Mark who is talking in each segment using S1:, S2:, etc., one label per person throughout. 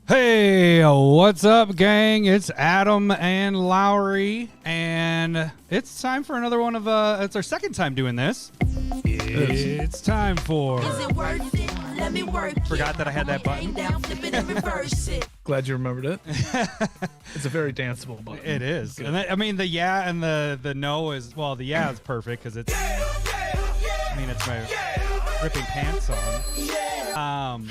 S1: Hey, what's up, gang? It's Adam and Lowry, and it's time for another one of it's our second time doing this. It's time for
S2: Is it worth it? Let me work.
S1: Forgot that I had that button.
S2: Down, flip it and reverse it.
S3: Glad you remembered it. It's a very danceable button.
S1: It is. And I mean, the yeah and the no is, well, the yeah is perfect because it's, I mean, it's my ripping pants song.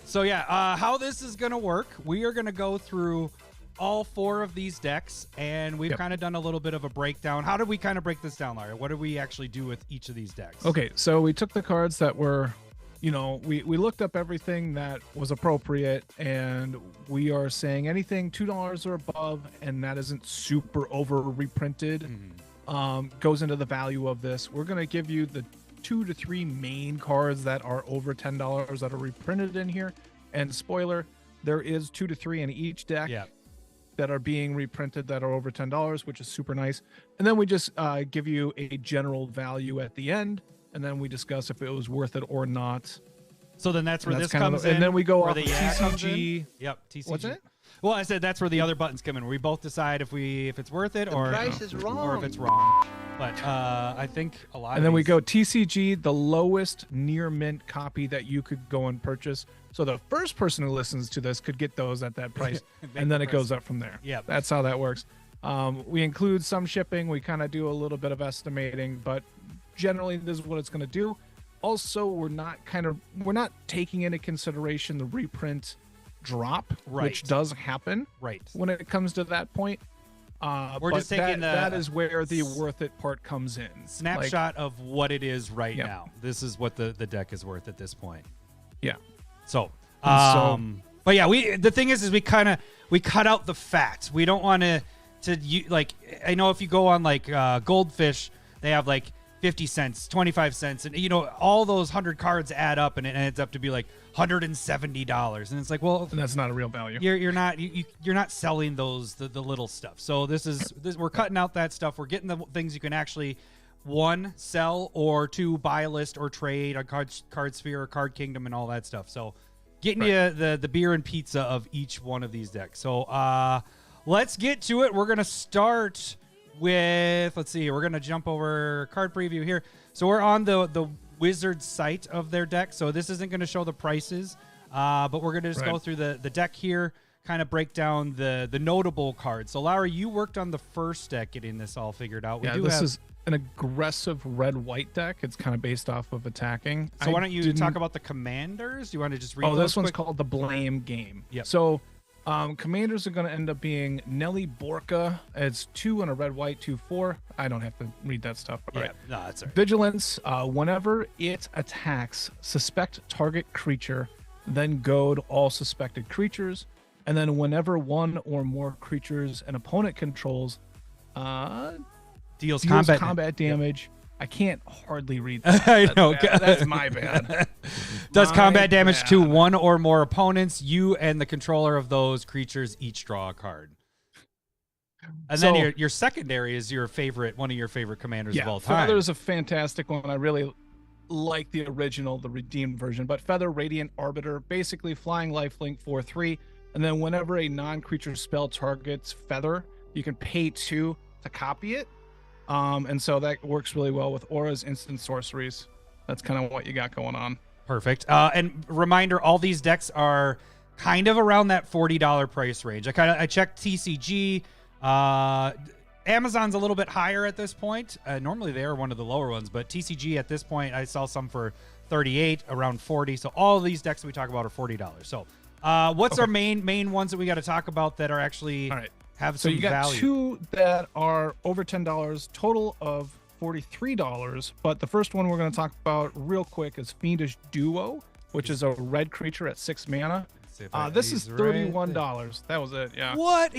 S1: So yeah, how this is going to work, we are going to go through all four of these decks, and we've kind of done a little bit of a breakdown. How did we kind of break this down, Larry? What did we actually do with each of these decks?
S3: Okay, so we took the cards that were, we looked up everything that was appropriate, and we are saying anything $2 or above, and that isn't super over reprinted, goes into the value of this. We're going to give you the 2 to 3 main cards that are over $10 that are reprinted in here. And spoiler, there is 2 to 3 in each deck that are being reprinted that are over $10, which is super nice. And then we just give you a general value at the end, and then we discuss if it was worth it or not.
S1: So then that's where this comes in.
S3: And then we go off
S1: the
S3: TCG.
S1: Yep, TCG.
S3: What's it?
S1: Well, I said that's where the other buttons come in. We both decide if it's worth it or
S4: price is wrong.
S1: or if it's wrong. But I think a lot.
S3: And then we go TCG, the lowest near mint copy that you could go and purchase. So the first person who listens to this could get those at that price, and then it goes up from there.
S1: Yeah,
S3: that's how that works. We include some shipping. We kind of do a little bit of estimating, but generally this is what it's going to do. Also, we're not taking into consideration the reprint drop, which does happen when it comes to that point.
S1: We're just taking
S3: that is where the worth it part comes in.
S1: Snapshot of what it is right now. This is what the deck is worth at this point.
S3: Yeah.
S1: So, but yeah, the thing is we cut out the fat. We don't want to like, I know if you go on like Goldfish, they have like 50 cents, 25 cents, and all those 100 cards add up, and it ends up to be like $170, and it's like, well,
S3: and that's not a real value.
S1: You're not selling those the little stuff. So we're cutting out that stuff. We're getting the things you can actually, 1, sell, or 2, buy a list or trade on Card Sphere or Card Kingdom and all that stuff. So getting you the beer and pizza of each one of these decks. So let's get to it. We're gonna start with, let's see, we're going to jump over card preview here. So we're on the Wizard site of their deck. So this isn't going to show the prices, but we're going to just go through the deck here, kind of break down the notable cards. So Lowry, you worked on the first deck getting this all figured out.
S3: This is an aggressive red-white deck. It's kind of based off of attacking.
S1: So why don't you talk about the commanders? Do you want to just read those
S3: this one's
S1: quick?
S3: called the Blame Game.
S1: Yep.
S3: So commanders are going to end up being Nelly Borka. It's 2 and a red-white, 2/4. I don't have to read that stuff.
S1: Yeah, no, that's all right.
S3: Vigilance. Whenever it attacks, suspect target creature, then goad all suspected creatures. And then whenever one or more creatures an opponent controls deals combat damage. Yep. I can't hardly read that.
S1: I know.
S3: That's my bad.
S1: Does combat damage to one or more opponents. You and the controller of those creatures each draw a card. And then your secondary is one of your favorite commanders of all time.
S3: Feather is a fantastic one. I really like the original, the redeemed version. But Feather, Radiant Arbiter, basically flying lifelink 4/3. And then whenever a non-creature spell targets Feather, you can pay 2 to copy it. And so that works really well with auras, instant sorceries. That's kind of what you got going on.
S1: Perfect. And reminder, all these decks are kind of around that $40 price range. I checked TCG. Amazon's a little bit higher at this point. Normally they are one of the lower ones, but TCG at this point, I saw some for $38, around $40. So all of these decks that we talk about are $40. So what's our main ones that we got to talk about that are actually have some value? So you got 2 that are over $10, total of $43. But the first one we're going to talk about real quick is Fiendish Duo, which is a red creature at 6 mana. This is $31. That was it. Yeah. What?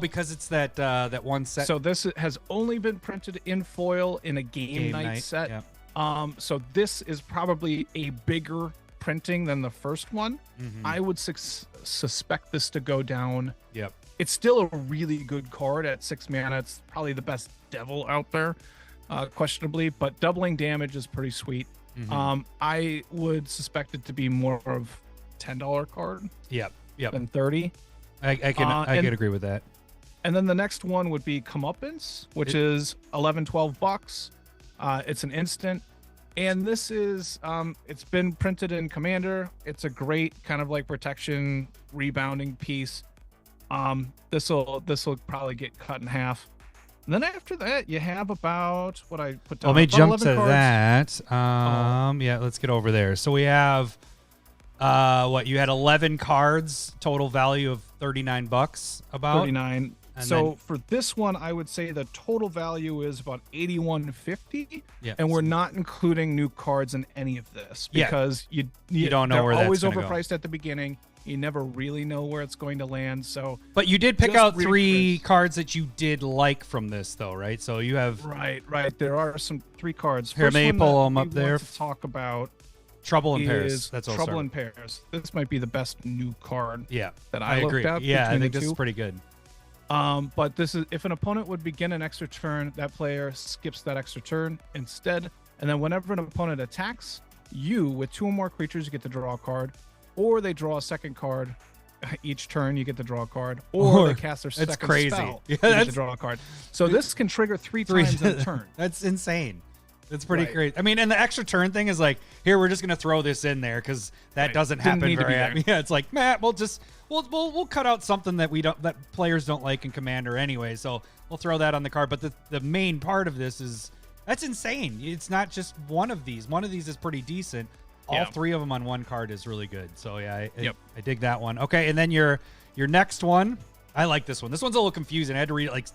S1: Because it's that one set.
S3: So this has only been printed in foil in a game night set. Yep. So this is probably a bigger printing than the first one. I would suspect this to go down.
S1: Yep.
S3: It's still a really good card at 6 mana. It's probably the best devil out there, questionably, but doubling damage is pretty sweet. I would suspect it to be more of $10 card.
S1: Yep.
S3: than 30.
S1: I can agree with that.
S3: And then the next one would be Comeuppance, which is 11, 12 bucks. It's an instant. And this is, it's been printed in Commander. It's a great kind of like protection rebounding piece. This will probably get cut in half. And then after that, you have about what I put down.
S1: Let me jump to
S3: cards.
S1: that. Yeah, let's get over there. So we have, you had 11 cards, total value of $39 about.
S3: 39.
S1: And
S3: so
S1: then,
S3: for this one, I would say the total value is about $81.50,
S1: yeah,
S3: and we're not including new cards in any of this because you
S1: don't know
S3: they're
S1: where that's
S3: always
S1: gonna go.
S3: overpriced at the beginning. You never really know where it's going to land. So,
S1: but you did pick
S3: just
S1: out 3
S3: reprints.
S1: cards that you did like from this, though, right? So you have
S3: right. There are 3 cards.
S1: Here,
S3: First
S1: may
S3: one
S1: pull
S3: that
S1: them
S3: we
S1: up there.
S3: want to talk about
S1: Trouble in
S3: is
S1: Pairs. That's all.
S3: Trouble in Pairs. This might be the best new card.
S1: Yeah,
S3: that I
S1: agree.
S3: looked at.
S1: Yeah, I
S3: between
S1: think
S3: the
S1: this
S3: two.
S1: is pretty good.
S3: But this is if an opponent would begin an extra turn, that player skips that extra turn instead. And then whenever an opponent attacks you with 2 or more creatures, you get to draw a card, or they draw a second card. Each turn, you get to draw a card, or they cast their second
S1: crazy.
S3: spell.
S1: Yeah,
S3: you get to draw a card. So this can trigger 3 times in a turn.
S1: That's insane. It's pretty
S3: Right.
S1: great. I mean, and the extra turn thing is like, here, we're just gonna throw this in there because that
S3: Right.
S1: doesn't
S3: Didn't
S1: happen
S3: need to
S1: very
S3: be
S1: often. Yeah, it's like, Matt, we'll cut out something that that players don't like in Commander anyway. So we'll throw that on the card. But the main part of this is that's insane. It's not just one of these. One of these is pretty decent. All
S3: Yeah.
S1: 3 of them on one card is really good. So yeah,
S3: Yep.
S1: I dig that one. Okay, and then your next one. I like this one. This one's a little confusing. I had to read it like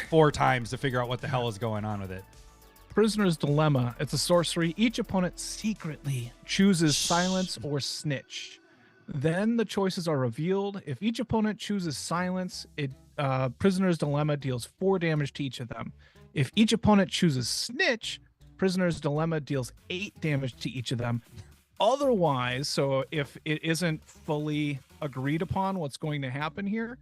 S1: 4 times to figure out what the hell is going on with it.
S3: Prisoner's Dilemma. It's a sorcery. Each opponent secretly chooses Silence or Snitch. Then the choices are revealed. If each opponent chooses Silence, Prisoner's Dilemma deals 4 damage to each of them. If each opponent chooses Snitch, Prisoner's Dilemma deals 8 damage to each of them. Otherwise, so if it isn't fully agreed upon what's going to happen here,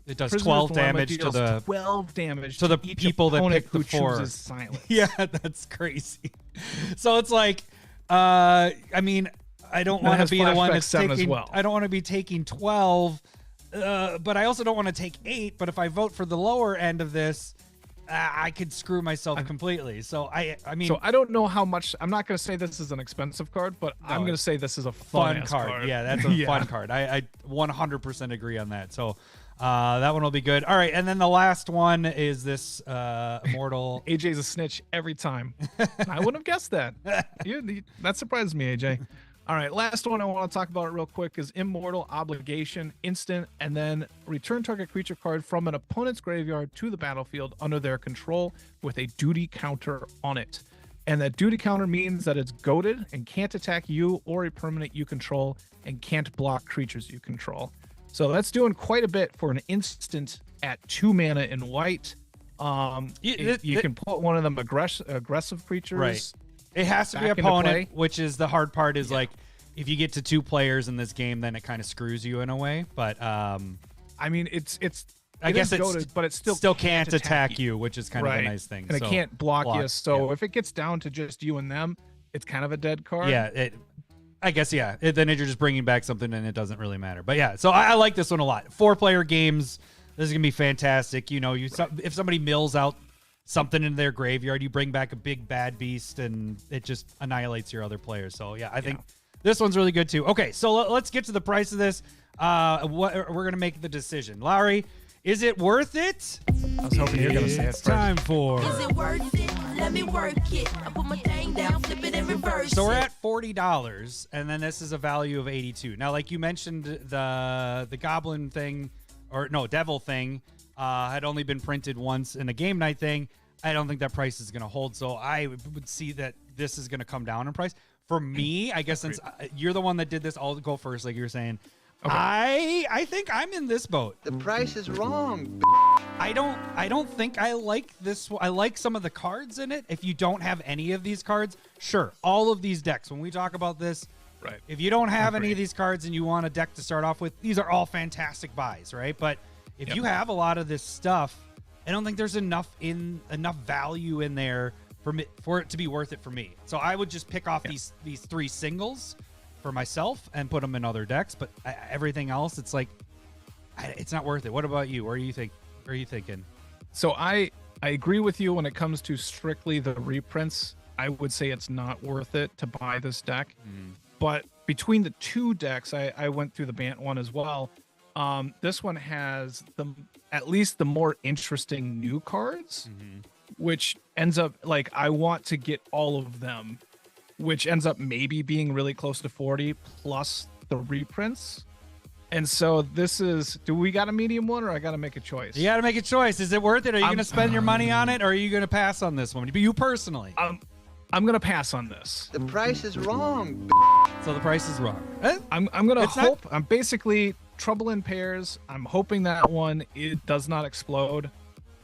S1: It does
S3: Prisoner's
S1: 12
S3: Dilemma
S1: damage to
S3: deals
S1: the
S3: 12 damage
S1: to the
S3: each
S1: people that
S3: opponent
S1: pick the
S3: who
S1: 4.
S3: chooses Silence.
S1: Yeah, that's crazy. So it's like, I mean, I don't
S3: That
S1: want to
S3: has
S1: be the one
S3: flashback
S1: that's
S3: 7 as
S1: taking.
S3: well.
S1: I don't want to be taking 12, but I also don't want to take 8. But if I vote for the lower end of this, I could screw myself completely. So I mean,
S3: So I don't know how much. I'm not going to say this is an expensive card, but I'm going to
S1: it's
S3: say this is a
S1: fun
S3: fun
S1: card. Yeah, that's a fun card. I 100% agree on that. So that one will be good. All right, and then the last one is this Immortal.
S3: AJ's a snitch every time. I wouldn't have guessed that. That surprised me, AJ. All right, last one I want to talk about real quick is Immortal Obligation, instant, and then return target creature card from an opponent's graveyard to the battlefield under their control with a duty counter on it. And that duty counter means that it's goated and can't attack you or a permanent you control and can't block creatures you control. So that's doing quite a bit for an instant at 2 mana in white. You can put one of them aggressive creatures.
S1: Right. It has to be
S3: back into
S1: opponent,
S3: play.
S1: which is the hard part. Is like if you get to 2 players in this game, then it kind of screws you in a way. But
S3: I mean,
S1: I guess it's
S3: goated, but it
S1: still can't attack you, which is kind of a nice thing.
S3: And
S1: So,
S3: it can't block you. So
S1: yeah.
S3: if it gets down to just you and them, it's kind of a dead card.
S1: Yeah, I guess, yeah. Then you're just bringing back something and it doesn't really matter. But yeah, so I like this one a lot. 4-player games. This is going to be fantastic. You know, if somebody mills out something in their graveyard, you bring back a big bad beast and it just annihilates your other players. So yeah, I think this one's really good too. Okay, so let's get to the price of this. We're going to make the decision. Lowry, is it worth it?
S3: I was hoping you were going to say it
S1: It's
S3: first.
S1: time for...
S2: Is it worth it? Let me work it. I put my thing down, flip it and reverse
S1: So we're
S2: it.
S1: at $40, and then this is a value of 82. Now, like you mentioned, the goblin thing, or no, devil thing, had only been printed once in a game night thing. I don't think that price is going to hold, so I would see that this is going to come down in price. For me, I guess since you're the one that did this, I'll go first, like you were saying. Okay. I think I'm in this boat.
S4: The price is wrong.
S1: I don't think I like this. I like some of the cards in it. If you don't have any of these cards, sure. All of these decks, when we talk about this,
S3: Right.
S1: if you don't have any of these cards and you want a deck to start off with, these are all fantastic buys, right? But if you have a lot of this stuff, I don't think there's enough value in there for it to be worth it for me. So I would just pick off these 3 singles for myself and put them in other decks, but everything else, it's like it's not worth it. What about you? What do you think? What are you thinking?
S3: So I agree with you when it comes to strictly the reprints. I would say it's not worth it to buy this deck. But between the two decks, I went through the Bant one as well. This one has at least the more interesting new cards, which ends up like I want to get all of them, which ends up maybe being really close to 40 plus the reprints. And so this is, do we got a medium one or I got to make a choice?
S1: You got to make a choice. Is it worth it? Are you going to spend your money on it or are you going to pass on this one? You personally.
S3: I'm going to pass on this.
S4: The price is wrong.
S1: So the price is wrong.
S3: I'm going to hope. I'm basically trouble in pairs. I'm hoping that one it does not explode,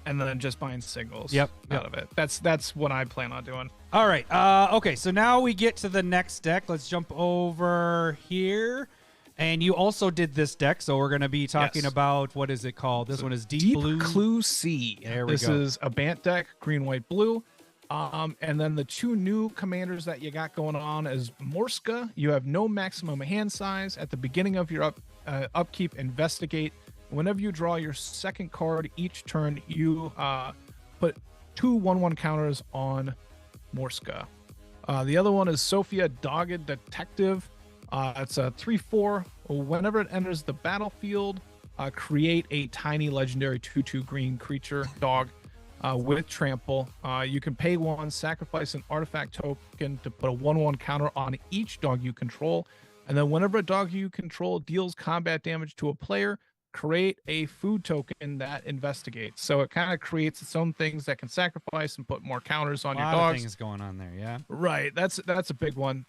S3: and then just buying singles.
S1: Yep.
S3: Out of it. That's what I plan on doing.
S1: All right. Okay. So now we get to the next deck. Let's jump over here. And you also did this deck, so we're going to be talking about, what is it called? This one is Deep Blue.
S3: Clue C.
S1: There we
S3: This
S1: go.
S3: is a Bant deck, green, white, blue. And then the two new commanders that you got going on is Morska. You have no maximum hand size. At the beginning of your upkeep, investigate. Whenever you draw your second card each turn, you put 2 1/1 counters on Morska. The other one is Sophia, Dogged Detective. It's a 3/4. Whenever it enters the battlefield, create a tiny legendary 2/2 green creature dog with trample. You can pay 1, sacrifice an artifact token to put a 1/1 counter on each dog you control. And then whenever a dog you control deals combat damage to a player, create a food token that investigates. So it kind of creates its own things that can sacrifice and put more counters on your
S1: A lot of
S3: dogs.
S1: things going on there, yeah.
S3: Right. That's a big one.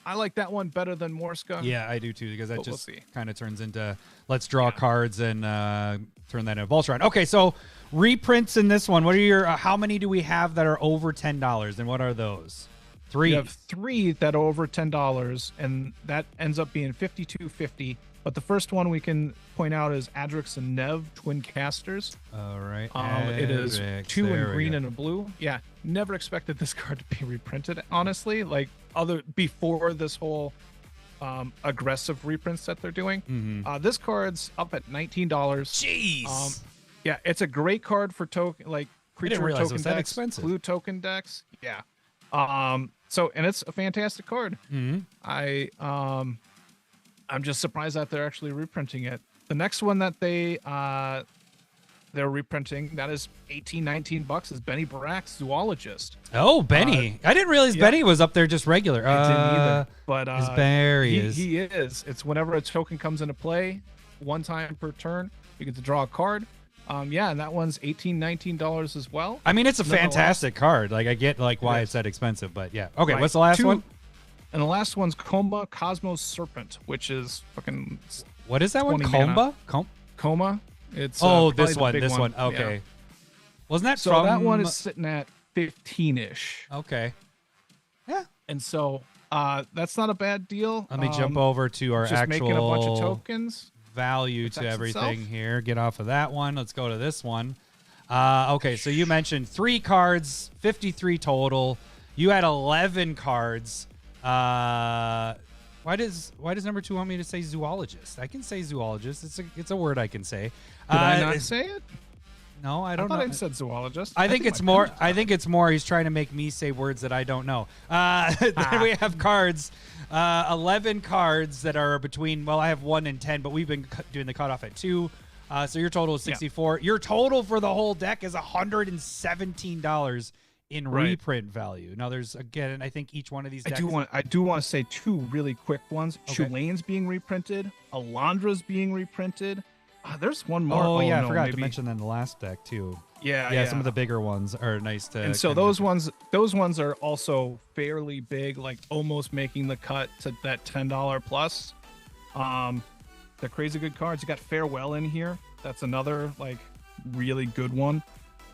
S3: I like that one better than Morska.
S1: Yeah, I do too, because that
S3: But we'll
S1: just
S3: see.
S1: kind of turns into let's draw cards and turn that into Voltron. Okay, so reprints in this one. What are your? How many do we have that are over $10, and what are those? 3.
S3: You have 3 that are over $10, and that ends up being $52.50. But the first one we can point out is Adrix and Nev, twin casters.
S1: All right.
S3: It is
S1: Adrix,
S3: 2
S1: there
S3: in
S1: we
S3: green
S1: go.
S3: and a blue. Yeah, never expected this card to be reprinted. Honestly, like before this whole aggressive reprints that they're doing. This card's up at $19.
S1: Jeez.
S3: Yeah, it's a great card for creature
S1: realize it
S3: token
S1: was that
S3: decks,
S1: expensive.
S3: blue token decks. Yeah. So and it's a fantastic card. I'm just surprised that they're actually reprinting it. The next one that they're reprinting that is $18-19 is Benny Barak's Zoologist.
S1: Oh, Benny. I didn't realize Benny was up there just regular.
S3: I didn't either, but
S1: there he is.
S3: He is. It's whenever a token comes into play, 1 time per turn, you get to draw a card. And that one's $18-19 as well.
S1: I mean, it's a
S3: And then the
S1: fantastic card. Like, I get why
S3: It
S1: it's that expensive, but yeah. Okay,
S3: Right.
S1: what's the last
S3: 2
S1: one?
S3: And the last one's Coma Cosmos Serpent, which is fucking
S1: What is that one?
S3: 20 mana.
S1: Coma?
S3: Coma. It's
S1: Oh,
S3: probably
S1: this
S3: the
S1: one.
S3: big
S1: This one.
S3: Yeah.
S1: Okay. Wasn't that
S3: So
S1: from
S3: that one is sitting at 15-ish.
S1: Okay. Yeah.
S3: And so that's not a bad deal.
S1: Let me jump over to our
S3: just
S1: actual
S3: making a bunch of tokens.
S1: value to
S3: Protects
S1: everything
S3: itself.
S1: here. Get off of that one. Let's go to this one. Okay, so you mentioned 3 cards, 53 total. You had 11 cards. Why does number 2 want me to say zoologist? I can say zoologist. It's a word I can say.
S3: Did I not say it?
S1: No, I
S3: I
S1: don't
S3: thought
S1: know.
S3: I said zoologist.
S1: I think it's
S3: my
S1: more.
S3: pen is
S1: I think it's more. He's trying to make me say words that I don't know. Then we have cards. 11 cards that are between. Well, I have 1 and 10, but we've been doing the cutoff at 2. So your total is 64. Your total for the whole deck is $117 in reprint value. Now, there's again, I think each one of these decks.
S3: I do want to say 2 really quick ones.
S1: Okay.
S3: Chulane's being reprinted. Alondra's being reprinted. There's one more.
S1: Oh yeah,
S3: no,
S1: I forgot to
S3: maybe-
S1: mention in the last deck too.
S3: Yeah,
S1: Some of the bigger ones are nice to.
S3: And so
S1: kinda-
S3: those ones are also fairly big, like almost making the cut to that $10 plus. They're crazy good cards. You got Farewell in here. That's another like really good one.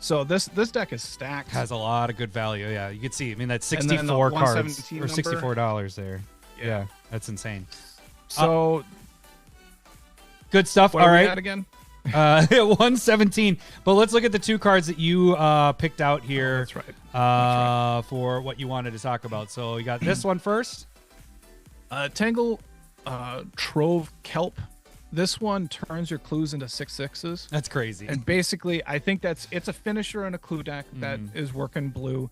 S3: So this deck is stacked.
S1: has a lot of good value. Yeah, you can see. I mean, that's
S3: And then the
S1: 64 cards
S3: 117
S1: or
S3: number.
S1: $64 there. Yeah, that's insane.
S3: So
S1: Good stuff.
S3: what
S1: All
S3: are we
S1: right.
S3: at again?
S1: 117. But let's look at the 2 cards that you picked out here.
S3: That's right.
S1: For what you wanted to talk about. So you got this one first.
S3: Tangle Trove Kelp. This one turns your clues into 6/6s.
S1: That's crazy.
S3: And basically, I think it's a finisher in a clue deck that is working blue.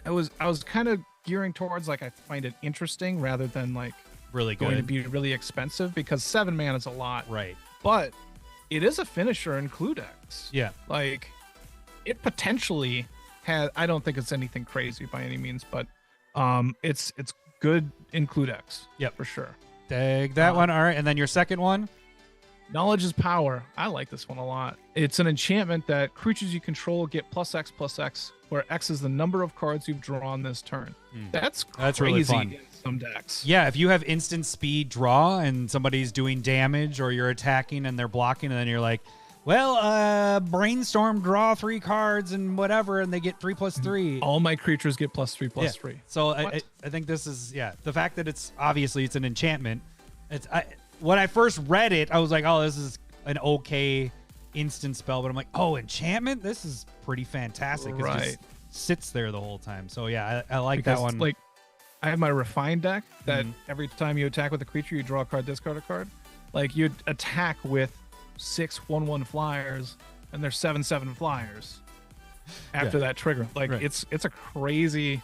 S3: I was kind of gearing towards like I find it interesting rather than like
S1: really good.
S3: going to be really expensive because 7 mana is a lot.
S1: Right.
S3: But it is a finisher in clue decks.
S1: Yeah.
S3: Like it potentially has. I don't think it's anything crazy by any means, but it's good in clue decks.
S1: Yep,
S3: for sure.
S1: Dig that one. All right, and then your second one.
S3: Knowledge is power. I like this one a lot. It's an enchantment that creatures you control get +X/+X, where X is the number of cards you've drawn this turn. That's crazy
S1: really fun.
S3: in some decks.
S1: Yeah, if you have instant speed draw and somebody's doing damage or you're attacking and they're blocking, and then you're like, well, brainstorm, draw 3 cards and whatever, and they get 3/3.
S3: All my creatures get +3/+3.
S1: So I think this is the fact that it's obviously it's an enchantment. When I first read it, I was like, oh, this is an okay instant spell, but I'm like, oh, enchantment? This is pretty fantastic.
S3: Right.
S1: It just sits there the whole time. So yeah, I like
S3: Because,
S1: that one.
S3: Like, I have my refined deck that every time you attack with a creature, you draw a card, discard a card. Like you'd attack with 6 1/1 flyers, and there's 7/7 flyers after that trigger. Like it's a crazy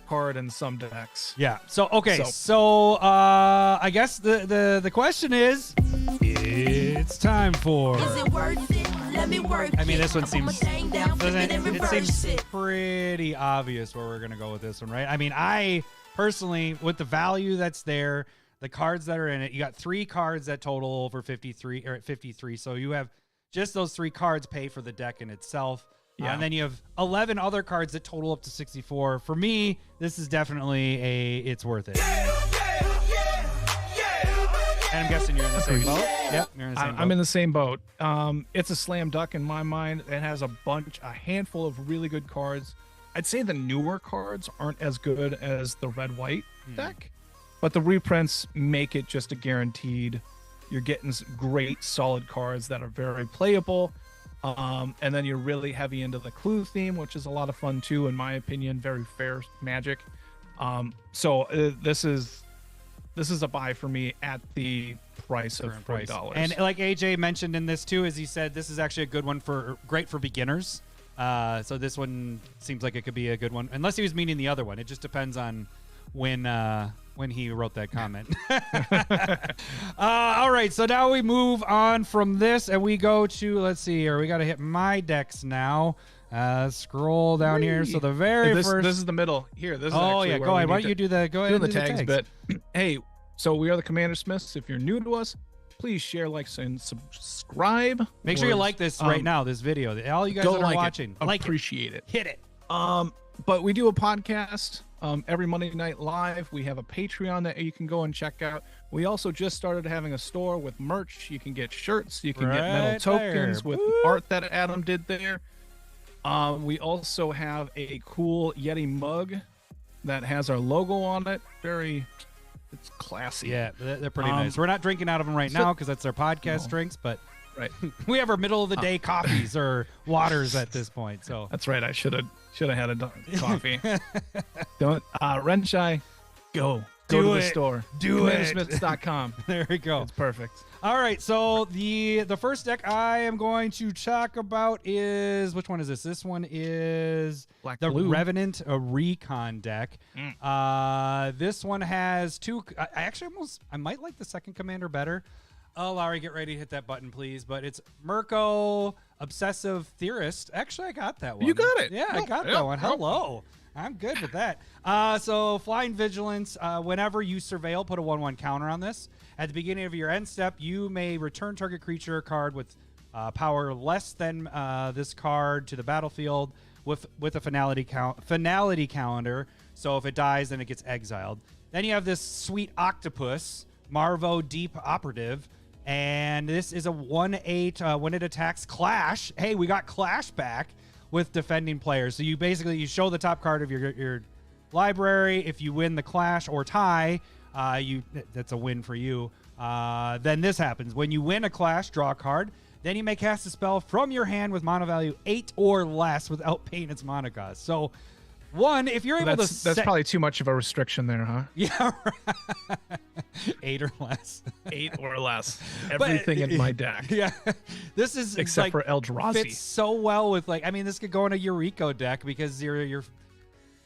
S3: card in some decks.
S1: Yeah. So okay. So I guess the question is, it's time for.
S2: Is it worth it? Let me work
S1: I mean,
S2: it.
S1: this one
S2: I put my
S1: seems
S2: thing down, flip it and
S1: it
S2: reverse
S1: seems
S2: it.
S1: pretty obvious where we're gonna go with this one, right? I mean, I personally, with the value that's there, the cards that are in it, you got 3 cards that total over 53 or at 53. So you have just those 3 cards pay for the deck in itself.
S3: Yeah.
S1: And then you have 11 other cards that total up to 64. For me, this is definitely it's worth it. And I'm guessing you're in the same boat. Yep, you're in the same boat.
S3: I'm in the same boat. It's a slam dunk in my mind. It has a handful of really good cards. I'd say the newer cards aren't as good as the red-white deck, but the reprints make it just a guaranteed. You're getting great, solid cards that are very playable. And then you're really heavy into the clue theme, which is a lot of fun too, in my opinion. Very fair Magic. This is a buy for me at the price of $40.
S1: And like AJ mentioned in this too, as he said, this is actually a good one great for beginners. So this one seems like it could be a good one, unless he was meaning the other one. It just depends on when he wrote that comment. All right, so now we move on from this and we go to, let's see here, we got to hit my decks now. Scroll down here. So the very first.
S3: This is the middle here. This is
S1: go ahead. Why don't you do the go ahead?
S3: Do
S1: and
S3: the
S1: do
S3: tags bit. Hey, so we are the Commander Smiths. If you're new to us, please share, like, and subscribe.
S1: Make sure you like this right now. This video. All you guys that are watching,
S3: appreciate it.
S1: Hit it.
S3: But we do a podcast every Monday night live. We have a Patreon that you can go and check out. We also just started having a store with merch. You can get shirts. You can get metal tokens with art that Adam did there. We also have a cool Yeti mug that has our logo on it. It's classy.
S1: Yeah, they're pretty nice. We're not drinking out of them right now because that's our podcast drinks, but we have our middle of the day coffees or waters at this point. So
S3: that's right. I should have had a coffee. Don't Renshai, go to the store.
S1: Do it.
S3: CommanderSmiths.com.
S1: There we go.
S3: It's perfect.
S1: All right, so the first deck I am going to talk about is, which one is this? This one is
S3: Blue.
S1: Revenant, a Recon deck. This one has 2. I might like the second commander better. Oh, Larry, get ready to hit that button, please. But it's Mirko, Obsessive Theorist. Actually, I got that one.
S3: You got it.
S1: Yeah, I got that one. Hello. I'm good with that. So Flying Vigilance, whenever you surveil, put a 1/1 counter on this. At the beginning of your end step, you may return target creature card with power less than this card to the battlefield with a finality calendar. So if it dies, then it gets exiled. Then you have this sweet octopus, Marvo Deep Operative. And this is a 1/8 when it attacks Clash. Hey, we got Clash back with defending players. So you show the top card of your library. If you win the Clash or tie, that's a win for you. Then this happens. When you win a Clash, draw a card. Then you may cast a spell from your hand with mana value 8 or less without paying its mana cost. So One, if you're able
S3: That's
S1: to
S3: probably too much of a restriction there, huh?
S1: yeah, right. 8 or less.
S3: 8 or less. Everything in my deck.
S1: Yeah, this is
S3: except
S1: like,
S3: for Eldrazi.
S1: fits so well with like. I mean, this could go in a Eureka deck because it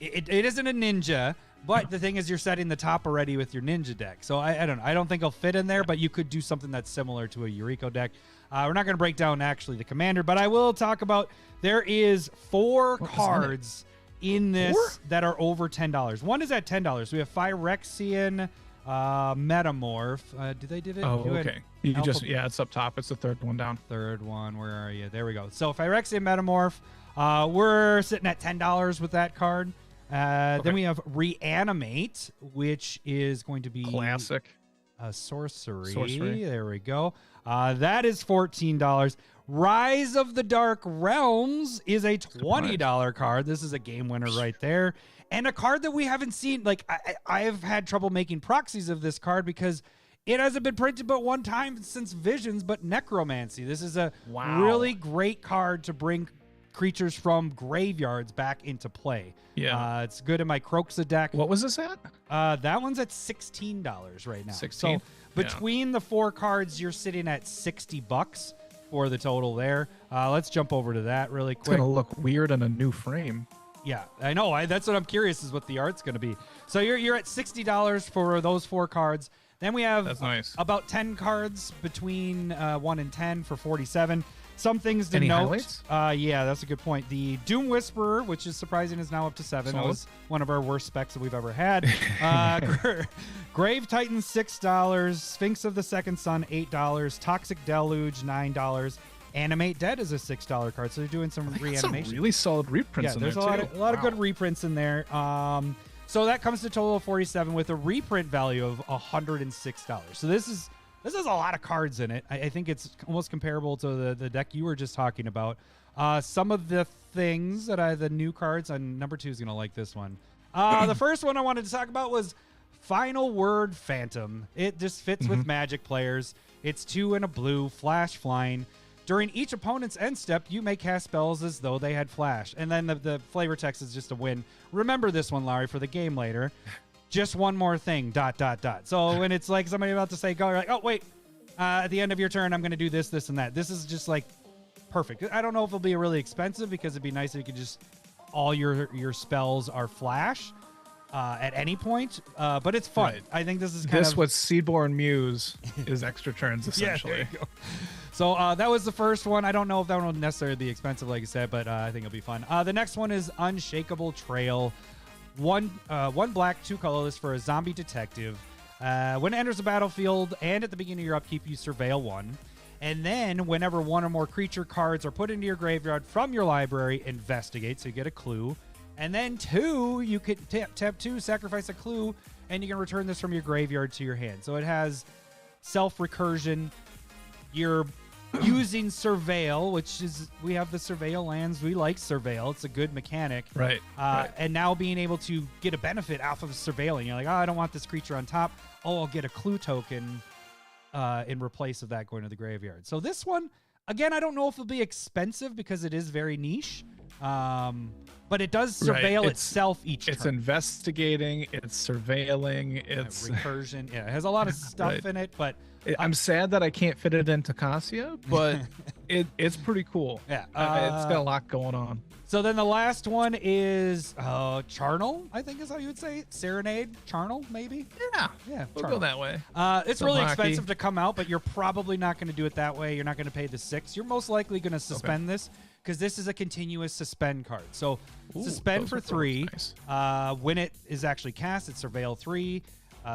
S1: isn't a ninja, but the thing is you're setting the top already with your ninja deck. So I don't know. I don't think it'll fit in there, but you could do something that's similar to a Eureka deck. We're not going to break down actually the commander, but I will talk about there is 4 cards in this that are over $10. One is at $10. We have Phyrexian Metamorph. Did they did it?
S3: Oh,
S1: do it
S3: okay. You can just it's up top. It's the third one down.
S1: Third one. Where are you? There we go. So Phyrexian Metamorph. We're sitting at $10 with that card. Then we have Reanimate, which is going to be
S3: classic.
S1: Sorcery. There we go. That is $14. Rise of the Dark Realms is a $20 card. This is a game winner right there. And a card that we haven't seen. Like, I've had trouble making proxies of this card because it hasn't been printed but one time since Visions, but Necromancy. This is a really great card to bring creatures from graveyards back into play.
S3: Yeah.
S1: It's good in my Croxa deck.
S3: What was this at?
S1: That one's at $16 right now.
S3: 16?
S1: So between the 4 cards, you're sitting at $60 for the total there. Let's jump over to that really quick.
S3: It's gonna look weird in a new frame.
S1: Yeah, I know. That's what I'm curious is what the art's going to be. So you're at $60 for those 4 cards. Then we have
S3: That's nice.
S1: about 10 cards between 1 and 10 for $47. Some things to
S3: Any
S1: note.
S3: highlights?
S1: Yeah, that's a good point. The Doom Whisperer, which is surprising, is now up to 7. That was one of our worst specs that we've ever had. Grave Titan, $6. Sphinx of the Second Sun, $8. Toxic Deluge, $9. Animate Dead is a $6 card, so they're doing some reanimation.
S3: Some really solid reprints in there,
S1: there's a lot of good reprints in there. So that comes to a total of 47 with a reprint value of $106. So this is a lot of cards in it. I think it's almost comparable to the deck you were just talking about. Some of the things that the new cards, and number 2 is going to like this one. The first one I wanted to talk about was Final Word Phantom. It just fits with Magic players. It's 2 and a blue, flash flying. During each opponent's end step, you may cast spells as though they had flash. And then the flavor text is just a win. Remember this one, Larry, for the game later. Just one more thing, ... So when it's like somebody about to say go, you're like, oh, wait, at the end of your turn, I'm going to do this, this, and that. This is just like perfect. I don't know if it'll be really expensive because it'd be nice if you could just, all your spells are flash at any point, but it's fun.
S3: Right.
S1: I think this is kind of...
S3: This, what Seedborn Muse is extra turns, essentially.
S1: Yeah, there you go. So that was the first one. I don't know if that one will necessarily be expensive, like I said, but I think it'll be fun. The next one is Unshakable Trail. One black, 2 colorless for a zombie detective. When it enters the battlefield and at the beginning of your upkeep, you surveil 1. And then whenever 1 or more creature cards are put into your graveyard from your library, investigate, so you get a clue. And then 2, you could tap 2, sacrifice a clue, and you can return this from your graveyard to your hand. So it has self-recursion. You're using Surveil, which is, we have the Surveil lands. We like Surveil. It's a good mechanic.
S3: Right.
S1: And now being able to get a benefit off of Surveiling. You're like, oh, I don't want this creature on top. Oh, I'll get a clue token in replace of that going to the graveyard. So this one, again, I don't know if it'll be expensive because it is very niche. But it does surveil itself each turn.
S3: It's investigating, it's surveilling, it's
S1: recursion. Yeah, it has a lot of stuff in it, but
S3: I'm sad that I can't fit it into Cassia, but it's pretty cool.
S1: Yeah,
S3: it's got a lot going on.
S1: So then the last one is Charnel, I think is how you would say it. Serenade, Charnel, maybe?
S3: Yeah, we'll
S1: Charnel.
S3: go that way.
S1: It's really expensive to come out, but you're probably not going to do it that way. You're not going to pay the 6. You're most likely going to suspend this because this is a continuous suspend card. So suspend for 3. Nice. When it is actually cast, it's Surveil 3.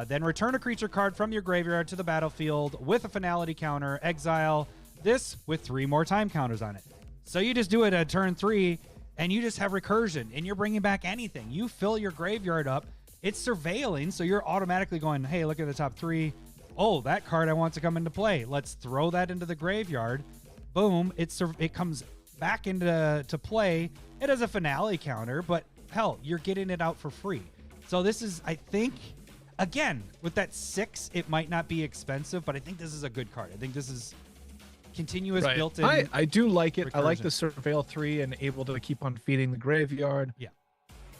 S1: Then return a creature card from your graveyard to the battlefield with a finality counter. Exile this with 3 more time counters on it. So you just do it at turn 3, and you just have recursion, and you're bringing back anything. You fill your graveyard up. It's surveilling, so you're automatically going, hey, look at the top 3. Oh, that card I want to come into play. Let's throw that into the graveyard. Boom. It comes back into play. It has a finale counter, but hell, you're getting it out for free. So this is, I think, again, with that 6, it might not be expensive, but I think this is a good card. I think this is continuous built-in.
S3: I do like it.
S1: recursion.
S3: I like the Surveil 3 and able to keep on feeding the graveyard.
S1: Yeah.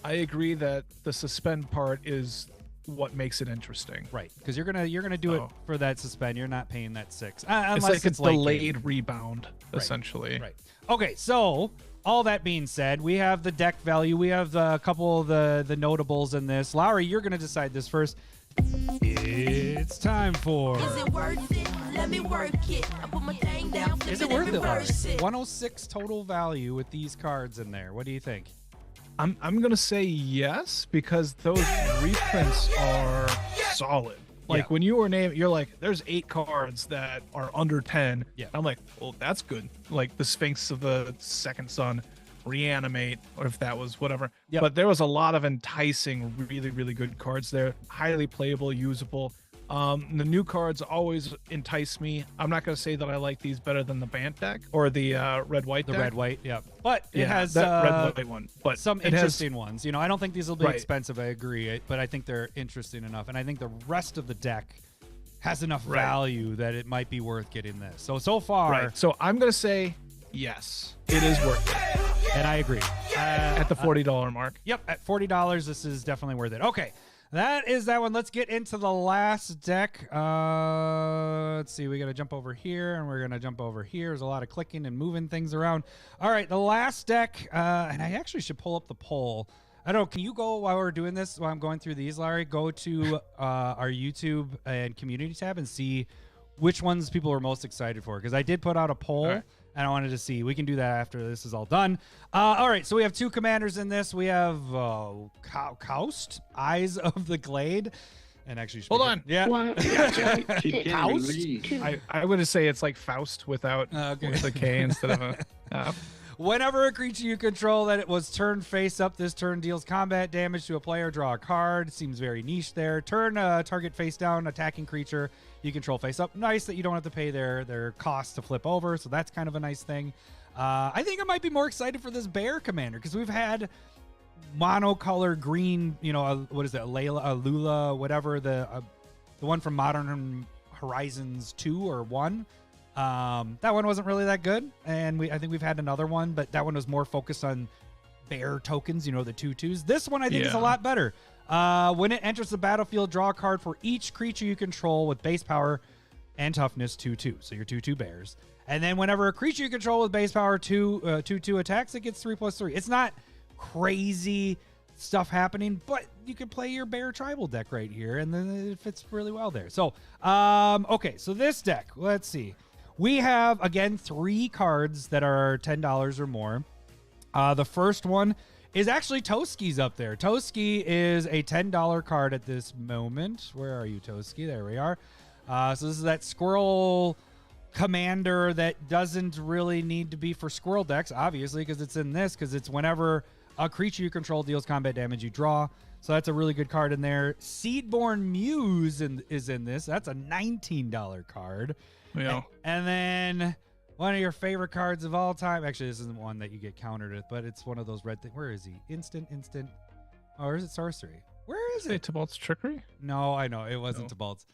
S3: I agree that the suspend part is what makes it interesting.
S1: Right, because you're gonna do it for that suspend. You're not paying that 6, unless
S3: It's like
S1: it's
S3: a
S1: late
S3: delayed
S1: game.
S3: rebound, essentially.
S1: Right. Okay, so all that being said, we have the deck value. We have a couple of the notables in this. Lowry, you're gonna decide this first. It's time for.
S2: Is it worth it? Let me work it. I put my thing down, flip
S1: Is it
S2: and
S1: worth it, Lowry?
S2: reverse it.
S1: 106 total value with these cards in there. What do you think?
S3: I'm gonna say yes, because those reprints are solid. Like when you were named, you're like, there's 8 cards that are under 10.
S1: Yeah.
S3: I'm like, well, that's good. Like the Sphinx of the Second Sun, Reanimate, or if that was whatever.
S1: Yep.
S3: But there was a lot of enticing, really, really good cards there. Highly playable, usable. The new cards always entice me. I'm not going to say that I like these better than the Bant deck or the red-white
S1: The
S3: deck.
S1: red-white, yeah. But it
S3: Yeah,
S1: has
S3: that red-white one. But
S1: some
S3: it has-
S1: interesting ones. You know, I don't think these will be
S3: Right.
S1: expensive, I agree, but I think they're interesting enough. And I think the rest of the deck has enough
S3: Right.
S1: value that it might be worth getting this. So far,
S3: Right. So I'm going to say yes, it is worth it
S1: and I agree.
S3: at the $40 mark.
S1: Yep, at $40, this is definitely worth it. Okay, that is that one. Let's get into the last deck. Let's see. We got to jump over here, and we're going to jump over here. There's a lot of clicking and moving things around. All right, the last deck, and I actually should pull up the poll. I don't know. Can you go while we're doing this, while I'm going through these, Larry? Go to our YouTube and community tab and see which ones people are most excited for. Because I did put out a poll.
S3: All right.
S1: And I wanted to see. We can do that after this is all done. All right, so we have 2 commanders in this. We have Kaust, Eyes of the Glade. And actually,
S3: Hold on.
S1: Yeah.
S3: I would say it's like Faust without with a K instead of a.
S1: Whenever a creature you control that it was turned face up, this turn deals combat damage to a player, draw a card. Seems very niche there. Turn target face down, attacking creature you control face up. Nice that you don't have to pay their cost to flip over, so that's kind of a nice thing. I think I might be more excited for this bear commander because we've had monocolor green, you know, what is it, Lula, whatever, the one from Modern Horizons 2 or 1. That one wasn't really that good, and I think we've had another one, but that one was more focused on bear tokens, you know, the 2/2s. This one I think is a lot better. When it enters the battlefield, draw a card for each creature you control with base power and toughness 2/2. So your 2/2 bears. And then whenever a creature you control with base power 2/2 attacks, it gets 3/3. It's not crazy stuff happening, but you can play your bear tribal deck right here, and then it fits really well there. So, okay, so this deck, let's see. We have, again, 3 cards that are $10 or more. The first one is actually Toski's up there. Toski is a $10 card at this moment. Where are you, Toski? There we are. So this is that squirrel commander that doesn't really need to be for squirrel decks, obviously, because it's in this, because it's whenever a creature you control deals combat damage, you draw. So that's a really good card in there. Seedborn Muse is in this. That's a $19 card.
S3: Yeah.
S1: And then one of your favorite cards of all time. Actually, this isn't one that you get countered with, but it's one of those red things. Where is he? Instant. Or is it sorcery? Where is it?
S3: Tybalt's Trickery?
S1: No, I know. It wasn't Tybalt's.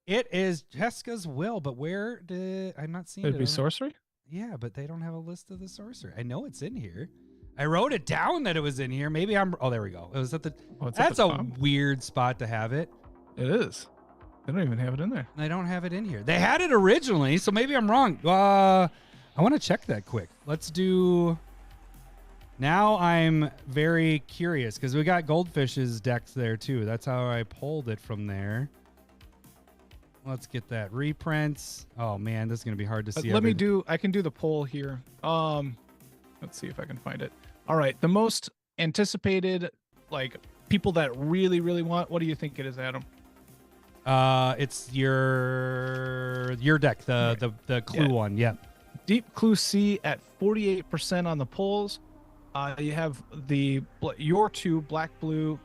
S1: It is Jessica's Will, but where did... I'm not seeing it.
S3: It'd be sorcery?
S1: Yeah, but they don't have a list of the sorcery. I know it's in here. I wrote it down that it was in here. Maybe I'm... Oh, there we go. It was at the... That's a weird spot to have it.
S3: It is. They don't even have it in there.
S1: I don't have it in here. They had it originally, so maybe I'm wrong. I want to check that quick. Let's do... Now I'm very curious because we got Goldfish's decks there too. That's how I pulled it from there. Let's get that reprints. Oh man, this is gonna be hard to see.
S3: I can do the poll here. Let's see if I can find it. All right, the most anticipated, like people that really, really want. What do you think it is, Adam?
S1: It's your deck, the Clue one. Yeah.
S3: Deep Clue C at 48% on the polls. You have the black blue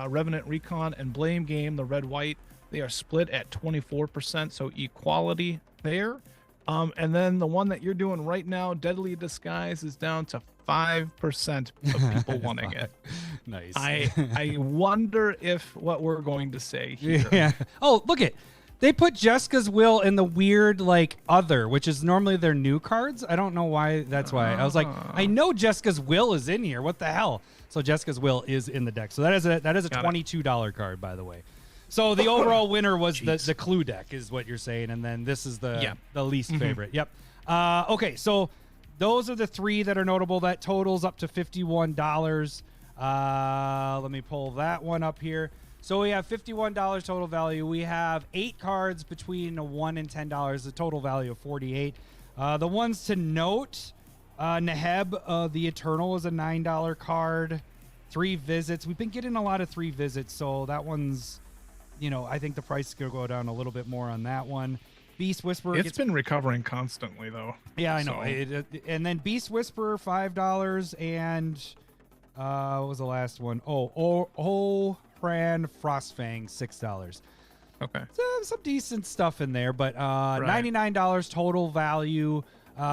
S3: Revenant Recon and Blame Game, the red white. They are split at 24%, so equality there. And then the one that you're doing right now, Deadly Disguise, is down to 5% of people wanting it.
S1: Nice.
S3: I wonder if what we're going to say here.
S1: Yeah. Oh, look it. They put Jessica's Will in the weird like other, which is normally their new cards. I don't know why. That's why I was like, I know Jessica's Will is in here. What the hell? So Jessica's Will is in the deck. So that is a $22 card, by the way. So the overall winner was the Clue deck, is what you're saying, and then this is the least favorite. Yep. Okay, so those are the three that are notable. That totals up to $51. Let me pull that one up here. So we have $51 total value. We have 8 cards between $1 and $10. The total value of 48. The ones to note, Neheb, the Eternal is a $9 card. 3 visits. We've been getting a lot of 3 visits, so that one's, I think the price is going to go down a little bit more on that one. Beast Whisperer.
S3: It's been recovering constantly, though.
S1: Yeah, I know.
S3: So.
S1: And then Beast Whisperer, $5, and what was the last one? Fran Frostfang, $6.
S3: Okay.
S1: So some decent stuff in there, but $99 total value.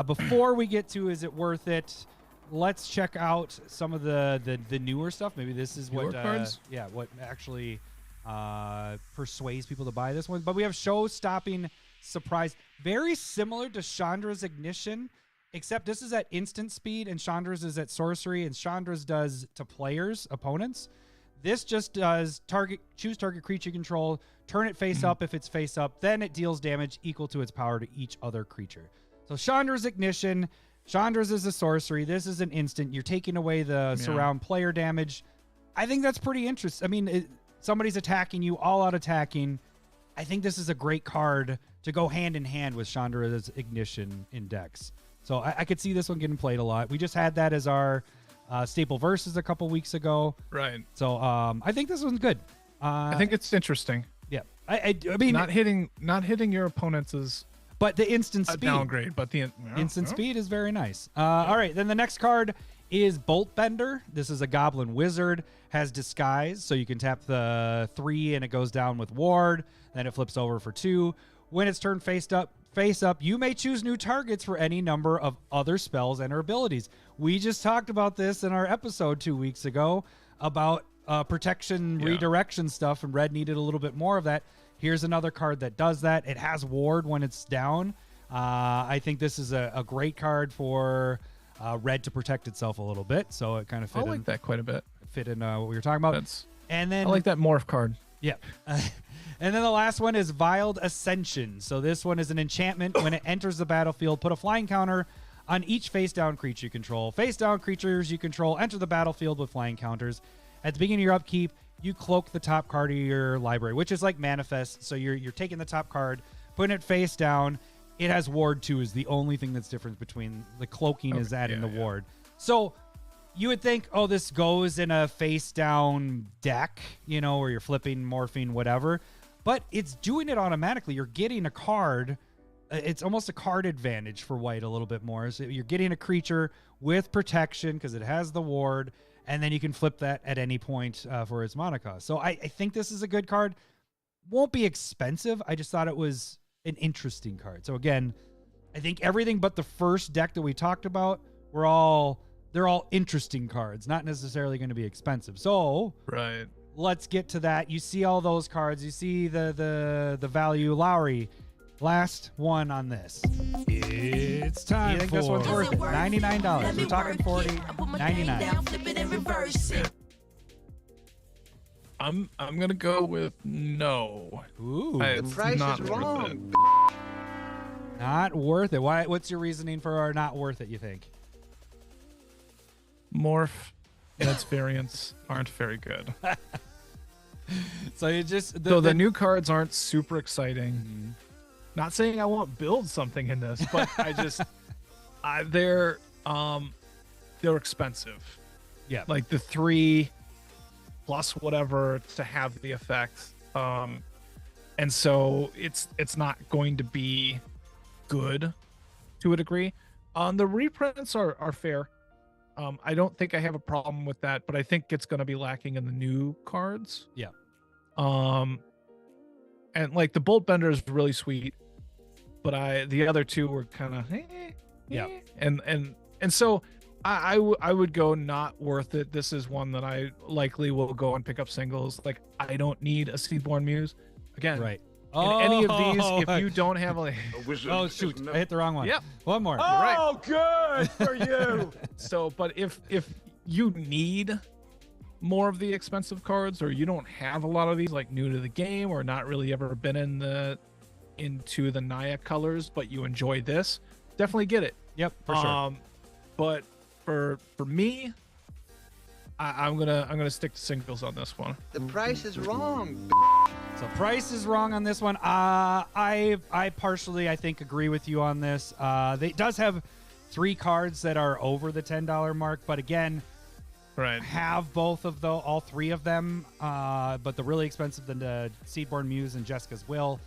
S1: Before we get to is it worth it, let's check out some of the newer stuff. Maybe this is what
S3: cards?
S1: What actually persuades people to buy this one. But we have show-stopping surprise, very similar to Chandra's Ignition, except this is at instant speed and Chandra's is at sorcery, and Chandra's does to players, opponents. This just does choose target creature control, turn it face up if it's face up, then it deals damage equal to its power to each other creature. So Chandra's Ignition, Chandra's is a sorcery. This is an instant. You're taking away the surround player damage. I think that's pretty interesting. I mean, somebody's attacking you, all out attacking. I think this is a great card to go hand in hand with Chandra's Ignition in decks. So I could see this one getting played a lot. We just had that as our staple versus a couple weeks ago.
S3: Right.
S1: So I think this one's good.
S3: I think it's interesting.
S1: Yeah. I mean,
S3: not hitting your opponents is
S1: but the instant speed
S3: downgrade, but the
S1: instant speed is very nice. All right, then the next card is Bolt Bender. This is a Goblin Wizard, has Disguise, so you can tap the 3 and it goes down with Ward. Then it flips over for 2. When it's turned face up, you may choose new targets for any number of other spells and or abilities. We just talked about this in our episode 2 weeks ago about protection redirection stuff, and Red needed a little bit more of that. Here's another card that does that. It has Ward when it's down. I think this is a great card for Red to protect itself a little bit, so it kind of fit
S3: I like that quite a bit.
S1: Fit in what we were talking about. And then
S3: I like that morph card.
S1: Yeah. And then the last one is Veiled Ascension. So this one is an enchantment. When it enters the battlefield, put a flying counter on each face-down creature you control. Face-down creatures you control enter the battlefield with flying counters. At the beginning of your upkeep, you cloak the top card of your library, which is like Manifest. So you're taking the top card, putting it face down. It has Ward 2 is the only thing that's different between the cloaking is adding the Ward. So you would think, oh, this goes in a face-down deck, where you're flipping, morphing, whatever. But it's doing it automatically. You're getting a card. It's almost a card advantage for white a little bit more. So you're getting a creature with protection because it has the Ward, and then you can flip that at any point for its mana cost. So I think this is a good card. Won't be expensive. I just thought it was an interesting card. So again, I think everything but the first deck that we talked about, they're all interesting cards, not necessarily going to be expensive. So
S3: right.
S1: Let's get to that. You see all those cards. You see the value. Lowry, last one on this. It's time. You think this one's worth it? $99. We're talking 40, $99.
S3: I'm gonna go with no.
S1: Ooh,
S4: the price is wrong.
S1: Not worth it. Why? What's your reasoning for not worth it? You think?
S3: Morph and its variants aren't very good.
S1: So you just
S3: the new cards aren't super exciting. Mm-hmm. Not saying I won't build something in this, but I just they're expensive.
S1: Yeah,
S3: like the 3 plus whatever to have the effect, and so it's not going to be good to a degree. The reprints are fair. I don't think I have a problem with that, but I think it's going to be lacking in the new cards.
S1: Yeah.
S3: And like the Bolt Bender is really sweet, but the other two were kind of and so I would go not worth it. This is one that I likely will go and pick up singles. Like I don't need a Seedborn Muse. Again,
S1: right.
S3: In any of these,
S1: Oh,
S3: if you don't have like,
S1: oh shoot, I hit the wrong one.
S3: Yep.
S1: One more.
S5: Oh, good for you.
S3: so, but if you need more of the expensive cards, or you don't have a lot of these, like new to the game, or not really ever been into the Naya colors, but you enjoy this, definitely get it.
S1: Yep, for sure.
S3: But for me, I'm gonna stick to singles on this one.
S4: The price is wrong.
S1: So price is wrong on this one. I partially, I think, agree with you on this. It does have 3 cards that are over the $10 mark, but again,
S3: Right.
S1: have both of all 3 of them. But the really expensive, the Seedborn Muse and Jessica's Will,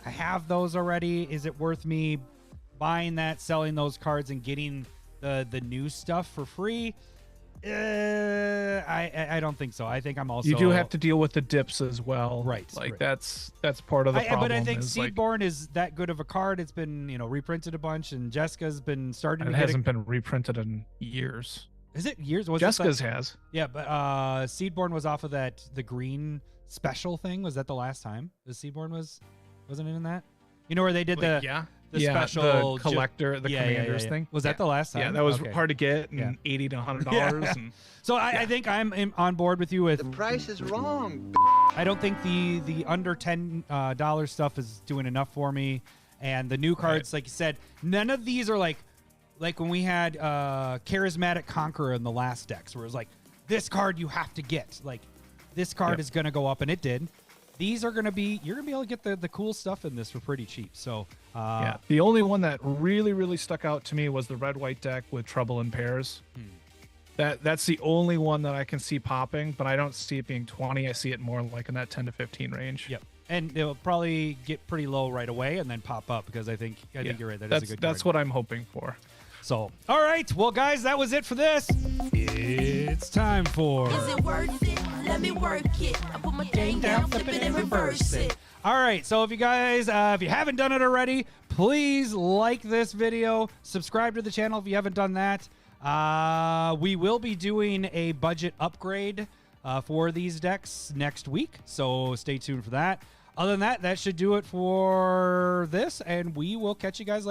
S1: I have those already. Is it worth me buying that, selling those cards, and getting the new stuff for free? I don't think so. I think I'm also.
S3: You do have to deal with the dips as well,
S1: Right,
S3: Like
S1: right.
S3: that's part of the problem.
S1: But I think
S3: is, like,
S1: Seedborn is that good of a card. It's been reprinted a bunch, and Jessica's been starting
S3: it
S1: to get.
S3: hasn't been reprinted in years.
S1: Is it years? Was
S3: Jessica's has.
S1: Yeah, but Seedborn was off of the green special thing. Was that the last time the Seedborn wasn't it in that? Where they did
S3: Like,
S1: the
S3: yeah,
S1: special
S3: the collector, the commanders
S1: yeah.
S3: thing.
S1: Was that the last time?
S3: Yeah, that was
S1: Okay.
S3: hard to get, and
S1: Yeah.
S3: $80 to $100.
S1: Yeah.
S3: And
S1: So I think I'm on board with you with.
S4: The price is wrong.
S1: I don't think the under $10 stuff is doing enough for me, and the new cards, like you said, none of these are like when we had Charismatic Conqueror in the last decks, where it was like, this card you have to get, like this card is gonna go up, and it did. These are gonna be you're gonna be able to get the cool stuff in this for pretty cheap. So
S3: yeah, the only one that really stuck out to me was the red-white deck with Trouble in Pairs. That's the only one that I can see popping, but I don't see it being 20. I see it more like in that 10 to 15 range.
S1: Yep. And it'll probably get pretty low right away and then pop up, because I think you're right. That is a good
S3: That's
S1: card.
S3: what I'm hoping for.
S1: So, all right. Well, guys, that was it for this. It's time for
S2: Is it worth it? Let me work it. I put my thing down, flip it and reverse it.
S1: All right. So if you guys, if you haven't done it already, please like this video, subscribe to the channel if you haven't done that. We will be doing a budget upgrade for these decks next week, so stay tuned for that. Other than that, that should do it for this, and we will catch you guys later.